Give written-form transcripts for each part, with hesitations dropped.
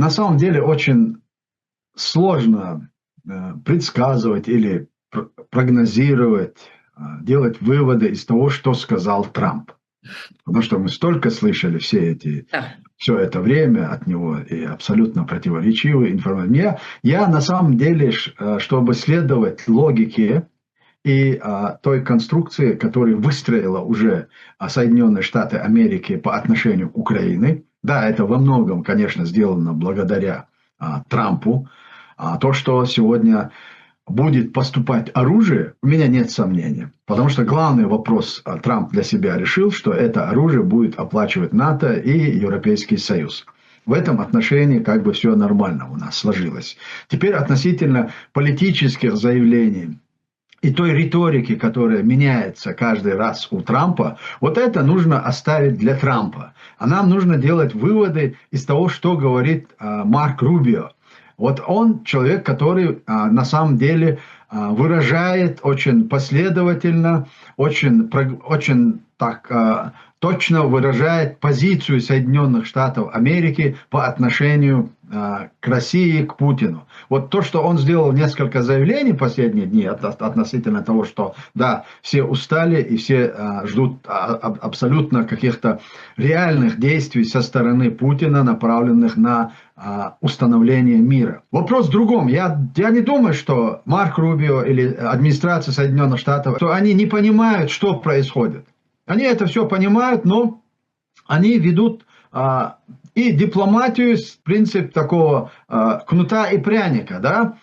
на самом деле очень сложно предсказывать или прогнозировать, делать выводы из того, что сказал Трамп. Потому что мы столько слышали все это время от него и абсолютно противоречивые информации. Я на самом деле, чтобы следовать логике и той конструкции, которую выстроила уже Соединенные Штаты Америки по отношению к Украине. Да, это во многом, конечно, сделано благодаря Трампу. То, что сегодня будет поступать оружие, у меня нет сомнений. Потому что главный вопрос Трамп для себя решил, что это оружие будет оплачивать НАТО и Европейский Союз. В этом отношении как бы все нормально у нас сложилось. Теперь относительно политических заявлений и той риторики, которая меняется каждый раз у Трампа, вот это нужно оставить для Трампа. А нам нужно делать выводы из того, что говорит Марк Рубио. Вот он человек, который на самом деле выражает очень последовательно, очень так точно выражает позицию Соединенных Штатов Америки по отношению к России, к Путину. Вот то, что он сделал несколько заявлений в последние дни относительно того, что да, все устали и все ждут абсолютно каких-то реальных действий со стороны Путина, направленных на установление мира. Вопрос в другом. Я не думаю, что Марк Рубио или администрация Соединенных Штатов, что они не понимают, что происходит. Они это все понимают, но они ведут и дипломатию, принцип такого кнута и пряника, да.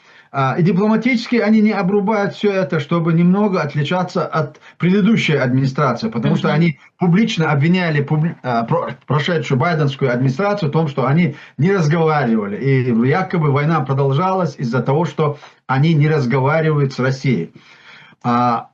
И дипломатически они не обрубают все это, чтобы немного отличаться от предыдущей администрации, потому что они публично обвиняли прошедшую байденскую администрацию в том, что они не разговаривали. И якобы война продолжалась из-за того, что они не разговаривают с Россией.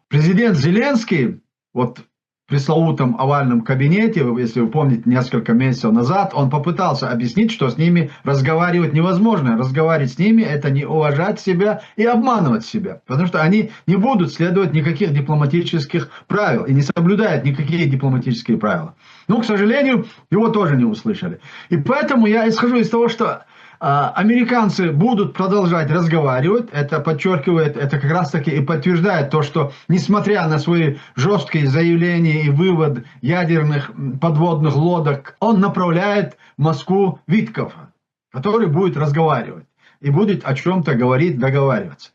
Президент Зеленский, вот в пресловутом овальном кабинете, если вы помните, несколько месяцев назад, он попытался объяснить, что с ними разговаривать невозможно. Разговаривать с ними – это не уважать себя и обманывать себя. Потому что они не будут следовать никаких дипломатических правил и не соблюдают никакие дипломатические правила. Но, к сожалению, его тоже не услышали. И поэтому я исхожу из того, что американцы будут продолжать разговаривать. Это подчеркивает, это как раз таки и подтверждает то, что несмотря на свои жесткие заявления и вывод ядерных подводных лодок, он направляет в Москву Виткофа, который будет разговаривать и будет о чем-то говорить, договариваться.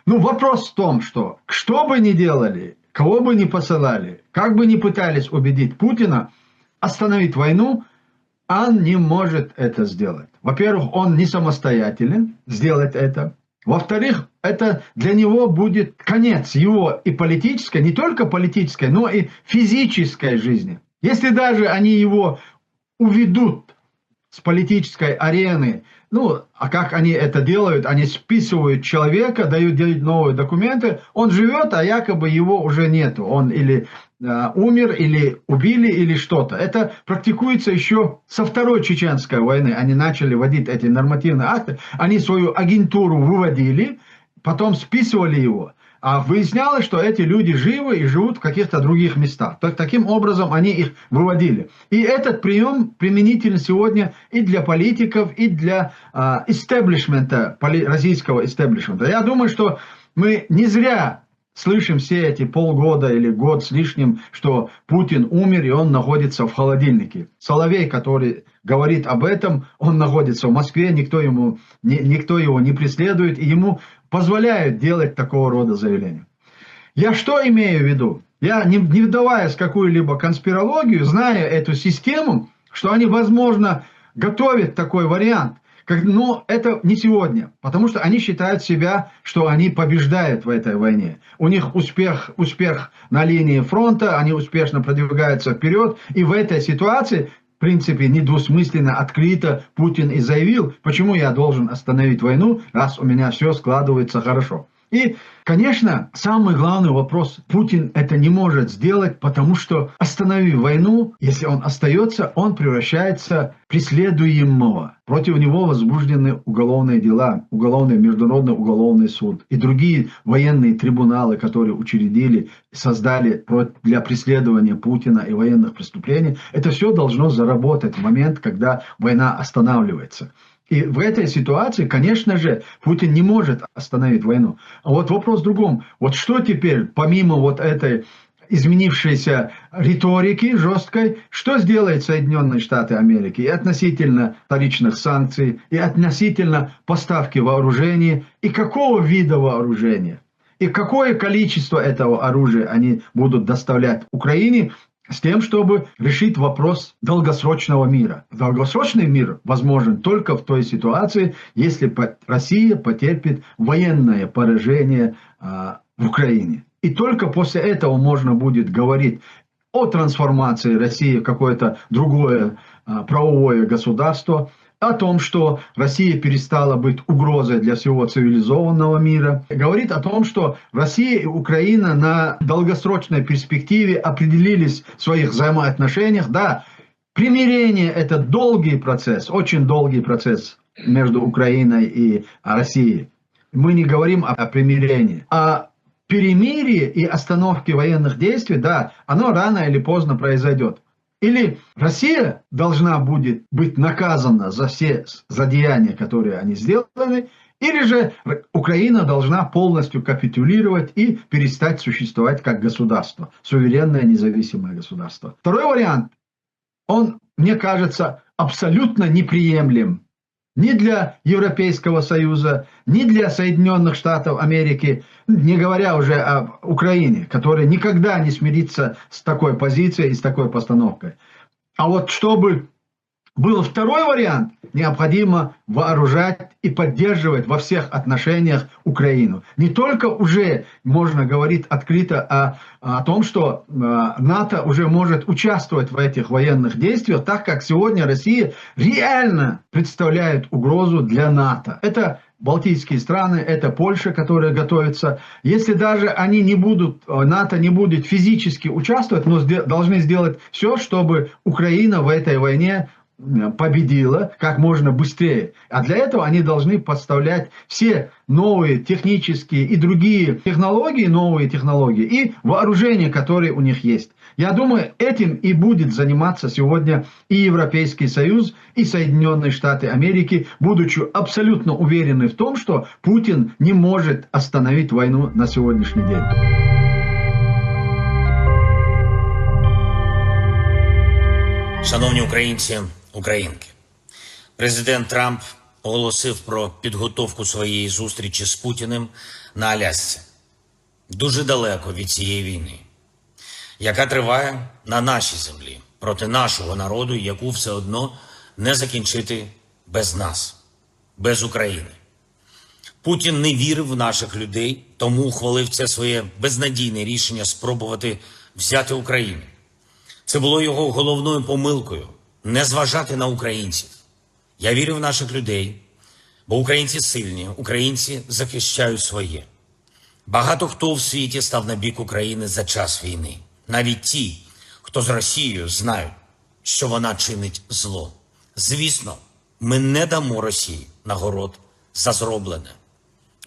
Ну, вопрос в том, что бы ни делали, кого бы ни посылали, как бы ни пытались убедить Путина остановить войну, он не может это сделать. Во-первых, он не самостоятелен сделать это. Во-вторых, это для него будет конец его и политической, не только политической, но и физической жизни. Если даже они его уведут с политической арены, ну, а как они это делают? Они списывают человека, дают новые документы, он живет, а якобы его уже нету. Он или умер, или убили, или что-то. Это практикуется еще со второй чеченской войны. Они начали вводить эти нормативные акты, они свою агентуру выводили, потом списывали его. А выяснялось, что эти люди живы и живут в каких-то других местах. Таким образом они их выводили. И этот прием применителен сегодня и для политиков, и для истеблишмента, российского истеблишмента. Я думаю, что мы не зря слышим все эти полгода или год с лишним, что Путин умер и он находится в холодильнике. Соловей, который говорит об этом, он находится в Москве, никто его не преследует, и ему позволяют делать такого рода заявления. Я что имею в виду? Я, не вдаваясь в какую-либо конспирологию, зная эту систему, что они, возможно, готовят такой вариант. Но это не сегодня, потому что они считают себя, что они побеждают в этой войне. У них успех на линии фронта, они успешно продвигаются вперед. И в этой ситуации, в принципе, недвусмысленно, открыто Путин и заявил, почему я должен остановить войну, раз у меня все складывается хорошо. И, конечно, самый главный вопрос, Путин это не может сделать, потому что, остановив войну, если он остается, он превращается в преследуемого. Против него возбуждены уголовные дела, Международный уголовный суд и другие военные трибуналы, которые учредили, создали для преследования Путина и военных преступлений. Это все должно заработать в момент, когда война останавливается. И в этой ситуации, конечно же, Путин не может остановить войну. А вот вопрос в другом. Вот что теперь, помимо вот этой изменившейся риторики жесткой, что сделает Соединенные Штаты Америки и относительно вторичных санкций, и относительно поставки вооружений, и какого вида вооружения, и какое количество этого оружия они будут доставлять Украине, с тем, чтобы решить вопрос долгосрочного мира. Долгосрочный мир возможен только в той ситуации, если Россия потерпит военное поражение в Украине. И только после этого можно будет говорить о трансформации России в какое-то другое правовое государство, о том, что Россия перестала быть угрозой для всего цивилизованного мира. Говорит о том, что Россия и Украина на долгосрочной перспективе определились в своих взаимоотношениях. Да, примирение – это долгий процесс, очень долгий процесс между Украиной и Россией. Мы не говорим о примирении, а перемирие и остановке военных действий, да, оно рано или поздно произойдет. Или Россия должна будет быть наказана за все злодеяния, которые они сделали, или же Украина должна полностью капитулировать и перестать существовать как государство, суверенное независимое государство. Второй вариант, он, мне кажется, абсолютно неприемлем ни для Европейского Союза, ни для Соединенных Штатов Америки, не говоря уже об Украине, которая никогда не смирится с такой позицией и с такой постановкой. А вот чтобы был второй вариант, необходимо вооружать и поддерживать во всех отношениях Украину. Не только уже можно говорить открыто о том, что НАТО уже может участвовать в этих военных действиях, так как сегодня Россия реально представляет угрозу для НАТО. Это Балтийские страны, это Польша, которая готовится. Если даже они не будут, НАТО не будет физически участвовать, но должны сделать все, чтобы Украина в этой войне победила как можно быстрее. А для этого они должны подставлять все новые технические и другие технологии, новые технологии и вооружения, которые у них есть. Я думаю, этим и будет заниматься сегодня и Европейский Союз, и Соединенные Штаты Америки, будучи абсолютно уверены в том, что Путин не может остановить войну на сегодняшний день. Шановні українці, українки, президент Трамп оголосив про підготовку своєї зустрічі з Путіним на Алясці. Дуже далеко від цієї війни, яка триває на нашій землі, проти нашого народу, яку все одно не закінчити без нас, без України. Путін не вірив в наших людей, тому ухвалив це своє безнадійне рішення спробувати взяти Україну. Це було його головною помилкою – не зважати на українців. Я вірю в наших людей, бо українці сильні, українці захищають своє. Багато хто в світі став на бік України за час війни. Навіть ті, хто з Росією, знають, що вона чинить зло. Звісно, ми не дамо Росії нагород за зроблене.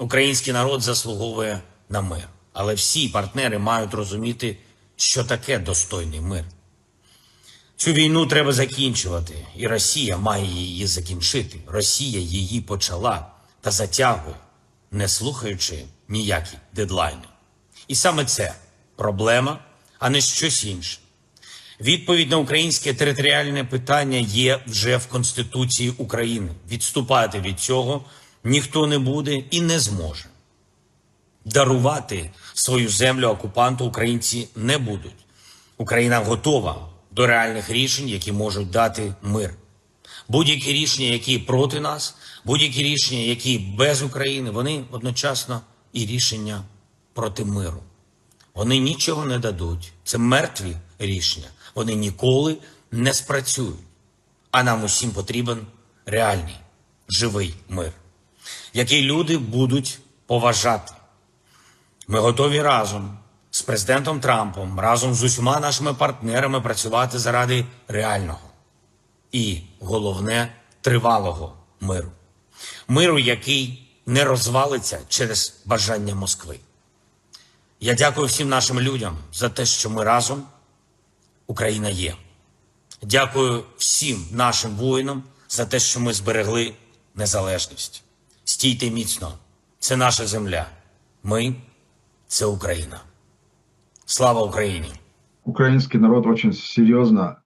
Український народ заслуговує на мир. Але всі партнери мають розуміти, що таке достойний мир. Цю війну треба закінчувати, і Росія має її закінчити. Росія її почала та затягує, не слухаючи ніякі дедлайни. І саме це проблема, а не щось інше. Відповідь на українське територіальне питання є вже в Конституції України. Відступати від цього ніхто не буде і не зможе. Дарувати свою землю окупанту українці не будуть. Україна готова до реальних рішень, які можуть дати мир. Будь-які рішення, які проти нас, будь-які рішення, які без України, вони одночасно і рішення проти миру. Вони нічого не дадуть. Це мертві рішення. Вони ніколи не спрацюють. А нам усім потрібен реальний, живий мир, який люди будуть поважати. Ми готові разом з президентом Трампом, разом з усіма нашими партнерами працювати заради реального і, головне, тривалого миру. Миру, який не розвалиться через бажання Москви. Я дякую всім нашим людям за те, що ми разом. Україна є. Дякую всім нашим воїнам за те, що ми зберегли незалежність. Стійте міцно. Це наша земля. Ми – це Україна. Слава Україні! Украинский народ очень серьезно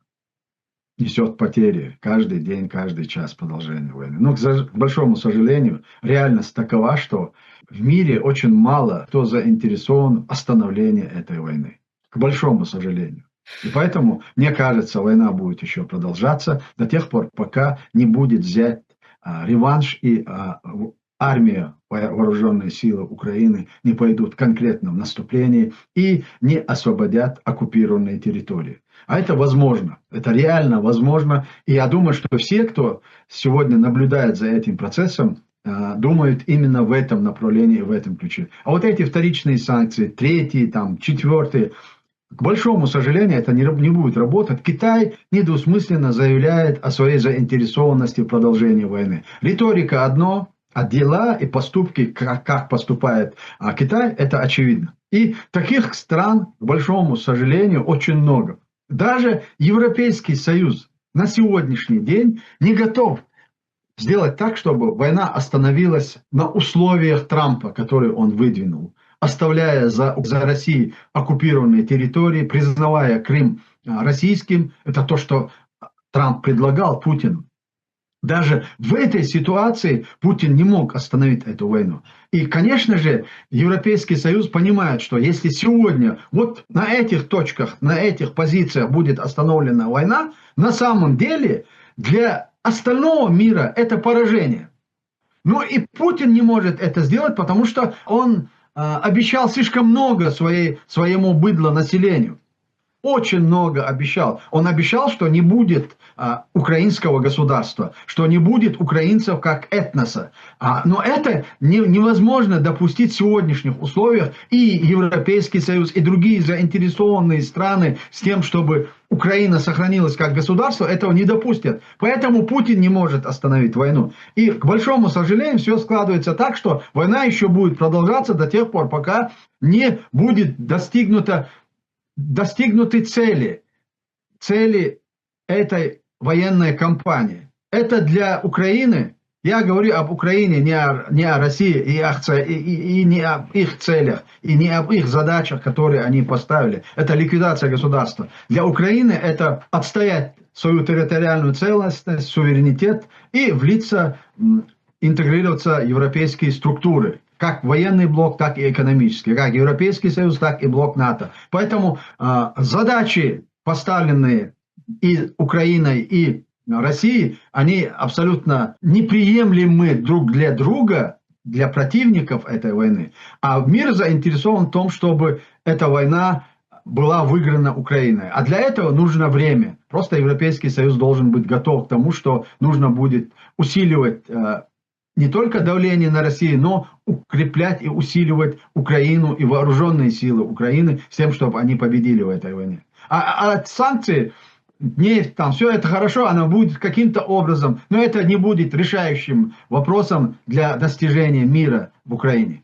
несет потери каждый день, каждый час продолжения войны. Но, к большому сожалению, реальность такова, что в мире очень мало кто заинтересован в остановлении этой войны. К большому сожалению. И поэтому, мне кажется, война будет еще продолжаться до тех пор, пока не будет взять реванш и армия, вооруженные силы Украины не пойдут конкретно в наступление и не освободят оккупированные территории. А это возможно, это реально возможно. И я думаю, что все, кто сегодня наблюдает за этим процессом, думают именно в этом направлении, в этом ключе. А вот эти вторичные санкции, третьи, там, четвертые, к большому сожалению, это не будет работать. Китай недвусмысленно заявляет о своей заинтересованности в продолжении войны. Риторика одно, а дела и поступки, как поступает Китай, это очевидно. И таких стран, к большому сожалению, очень много. Даже Европейский Союз на сегодняшний день не готов сделать так, чтобы война остановилась на условиях Трампа, которые он выдвинул, оставляя за Россией оккупированные территории, признавая Крым российским. Это то, что Трамп предлагал Путину. Даже в этой ситуации Путин не мог остановить эту войну. И, конечно же, Европейский Союз понимает, что если сегодня вот на этих точках, на этих позициях будет остановлена война, на самом деле для остального мира это поражение. Но и Путин не может это сделать, потому что он обещал слишком много своему быдлу населению. Очень много обещал. Он обещал, что не будет украинского государства, что не будет украинцев как этноса. Но это невозможно допустить в сегодняшних условиях. И Европейский Союз, и другие заинтересованные страны с тем, чтобы Украина сохранилась как государство, этого не допустят. Поэтому Путин не может остановить войну. И, к большому сожалению, все складывается так, что война еще будет продолжаться до тех пор, пока не будет достигнуты цели этой военной кампании. Это для Украины, я говорю об Украине, не о России и не об их целях, и не об их задачах, которые они поставили. Это ликвидация государства. Для Украины это отстоять свою территориальную целостность, суверенитет и влиться, интегрироваться в европейские структуры. Как военный блок, так и экономический. Как Европейский Союз, так и блок НАТО. Поэтому задачи, поставленные и Украиной, и Россией, они абсолютно неприемлемы друг для друга, для противников этой войны. А мир заинтересован в том, чтобы эта война была выиграна Украиной. А для этого нужно время. Просто Европейский Союз должен быть готов к тому, что нужно будет усиливать не только давление на Россию, но укреплять и усиливать Украину и вооруженные силы Украины с тем, чтобы они победили в этой войне. А санкции, там все это хорошо, оно будет каким-то образом, но это не будет решающим вопросом для достижения мира в Украине.